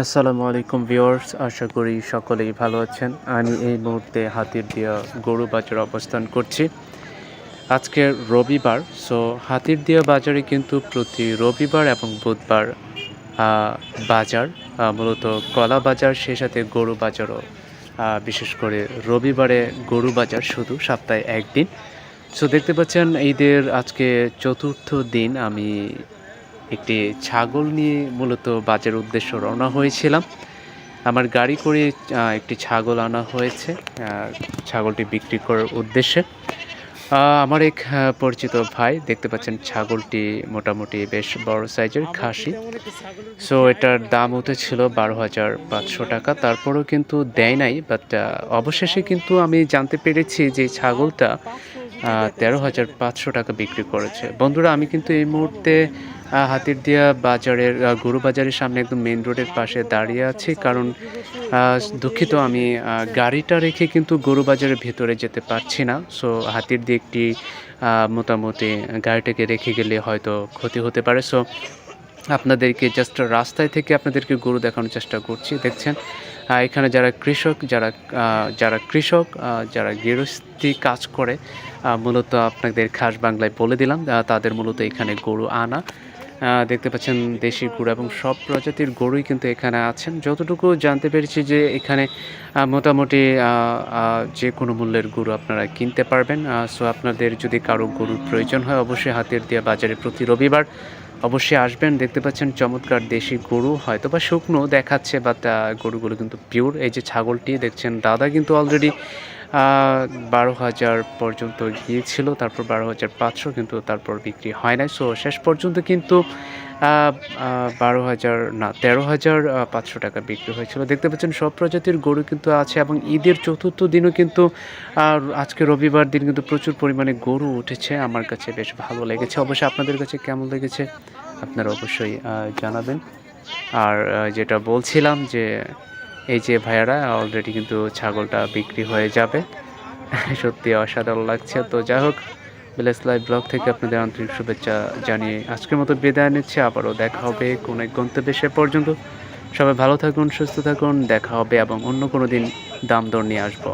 আসসালামু আলাইকুম ভিউয়ার্স, আশা করি সকলেই ভালো আছেন। আমি এই মুহূর্তে হাতিরদিয়া গরু বাজারে অবস্থান করছি। আজকের রবিবার, সো হাতিরদিয়া বাজারে কিন্তু প্রতি রবিবার এবং বুধবার আ বাজার, মূলত কলা বাজার, সেই সাথে গরু বাজারও। বিশেষ করে রবিবারে গরু বাজার শুধু সপ্তাহে ১ দিন। সো দেখতে পাচ্ছেন ঈদের আজকে ৪র্থ দিন আমি একটি ছাগল নিয়ে মূলত বাজারের উদ্দেশ্যে রওনা হয়েছিলাম। আমার গাড়ি করে একটি ছাগল আনা হয়েছে ছাগলটি বিক্রি করার উদ্দেশ্যে। আমার এক পরিচিত ভাই, দেখতে পাচ্ছেন ছাগলটি মোটামুটি বেশ বড় সাইজের খাসি। সো এটার দাম উঠেছিল ৳১২,৫০০। তারপরেও কিন্তু দেয় নাই, বাট অবশেষে কিন্তু আমি জানতে পেরেছি যে ছাগলটা ৳১৩,৫০০ বিক্রি করেছে। বন্ধুরা, আমি কিন্তু এই মুহূর্তে হাতিরদিয়া বাজারের গরু বাজারের সামনে একদম মেইন রোডের পাশে দাঁড়িয়ে আছি। কারণ দুঃখিত, আমি গাড়িটা রেখে কিন্তু গরু বাজারের ভেতরে যেতে পারছি না। সো হাতিরদিয়া একটি মোটামুটি গাড়িটাকে রেখে গেলে হয়তো ক্ষতি হতে পারে। সো আপনাদেরকে জাস্ট রাস্তায় থেকে আপনাদেরকে গরু দেখানোর চেষ্টা করছি। দেখছেন এখানে যারা কৃষক, যারা গৃহস্থী কাজ করে, মূলত আপনাদের খাস বাংলায় বলে দিলাম, তাদের মূলত এখানে গরু আনা। দেখতে পাচ্ছেন দেশি গরু এবং সব প্রজাতির গরুই কিন্তু এখানে আছেন। যতটুকু জানতে পেরেছি যে এখানে মোটামুটি যেকোনো মূল্যের গরু আপনারা কিনতে পারবেন। সো আপনাদের যদি কারো গরুর প্রয়োজন হয়, অবশ্যই হাতিরদিয়া বাজারে প্রতি রবিবার অবশ্যই আসবেন। দেখতে পাচ্ছেন চমৎকার দেশি গরু, হয়তোবা শুকনো দেখাচ্ছে, বাট গরুগুলো কিন্তু পিওর। এই যে ছাগলটি দেখছেন, দাদা কিন্তু অলরেডি ১২,০০০ পর্যন্ত গিয়েছিল, তারপর ১২,৫০০, কিন্তু তারপর বিক্রি হয় নাই। সো শেষ পর্যন্ত কিন্তু ১২,০০০ না, ৳১৩,৫০০ বিক্রি হয়েছিল। দেখতে পাচ্ছেন সব প্রজাতির গরু কিন্তু আছে এবং ঈদের ৪র্থ দিনও কিন্তু আজকে রবিবার দিন কিন্তু প্রচুর পরিমাণে গরু উঠেছে। আমার কাছে বেশ ভালো লেগেছে। অবশ্যই আপনাদের কাছে কেমন লেগেছে আপনারা অবশ্যই জানাবেন। আর যেটা বলছিলাম যে এই যে ভাইয়ারা অলরেডি কিন্তু ছাগলটা বিক্রি হয়ে যাবে। সত্যি অসাধারণ লাগছে। তো যাই হোক, ভিলেজ লাইফ ব্লগ থেকে আপনাদের আন্তরিক শুভেচ্ছা জানিয়ে আজকের মতো বিদায় নিচ্ছি। আবারও দেখা হবে কোনো এক গন্তব্যে। সে পর্যন্ত সবাই ভালো থাকুন, সুস্থ থাকুন। দেখা হবে এবং অন্য কোনো দিন দাম দর নিয়ে আসবো।